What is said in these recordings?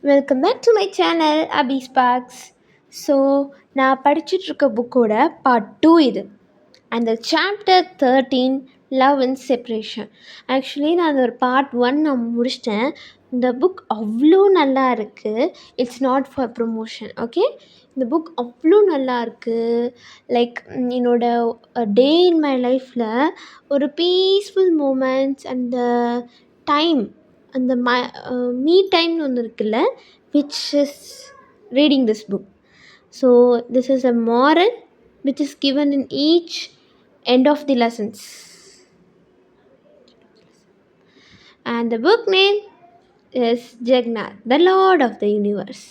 Welcome back to my channel Abhi Sparks. So நான் படிச்சுட்ருக்க புக்கோட பார்ட் 2 இது. அந்த chapter 13 love and separation. Actually நான் அந்த ஒரு பார்ட் 1 நான் முடிச்சிட்டேன். இந்த புக் அவ்வளோ நல்லா இருக்குது. It's not for promotion, okay. இந்த புக் அவ்வளோ நல்லா இருக்குது. லைக் என்னோட டே இன் மை லைஃப்பில் ஒரு பீஸ்ஃபுல் மூமெண்ட்ஸ் அந்த டைம், அந்த மீ டைம்னு ஒன்று இருக்குல்ல, which is reading this book. So this is a moral which is given in each end of the lessons. And the book name is Jagannath, the Lord of the Universe.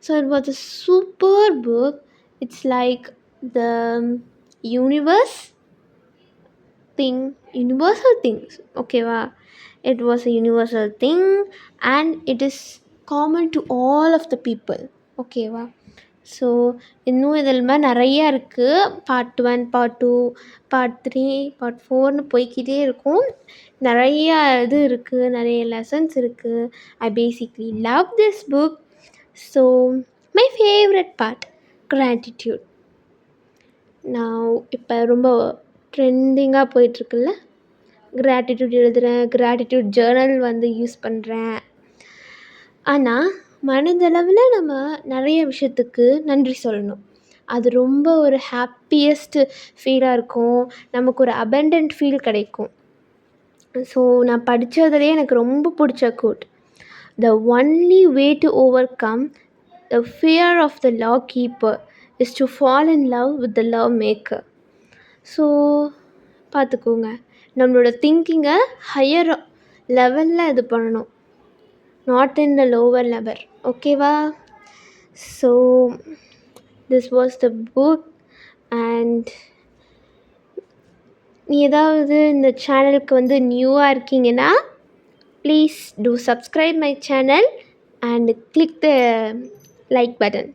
So it was a super book. It's like the universe thing, universal things, okay va. It was a universal thing and it is common to all of the people, okay va. So இன்னும் இதில் மாதிரி நிறையா இருக்குது. Part 1, part 2, part 3, part 4ன்னு போய்க்கிட்டே இருக்கும். நிறையா இது இருக்குது, நிறைய லெசன்ஸ் இருக்குது. ஐ basically love this book. So my favourite part, gratitude. நான் இப்போ ரொம்ப ட்ரெண்டிங்காக போயிட்டுருக்குல்ல, கிராட்டிடியூட் எழுதுகிறேன், கிராட்டிடியூட் ஜேர்னல் யூஸ் பண்ணுறேன். ஆனால் மனதளவில் நம்ம நிறைய விஷயத்துக்கு நன்றி சொல்லணும். அது ரொம்ப ஒரு ஹாப்பியஸ்ட்டு ஃபீலாக இருக்கும். நமக்கு ஒரு அபண்டன்ட் ஃபீல் கிடைக்கும். ஸோ நான் படித்ததுலேயே எனக்கு ரொம்ப பிடிச்ச quote, the only way to overcome the fear of the love keeper is to fall in love with the love maker. So பார்த்துக்கோங்க, நம்மளோட திங்கிங்கை ஹையர் லெவலில் இது பண்ணணும், not in the lower level, okay va. So this was the book. And நீ ஏதாவது இந்த சேனலுக்கு நியூவாக இருக்கீங்கன்னா please do subscribe my channel and click the like button.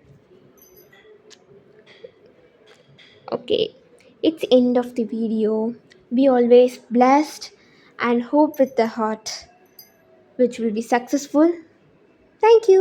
Okay, it's end of the video. Be always blessed and hope with the heart which will be successful. Thank you.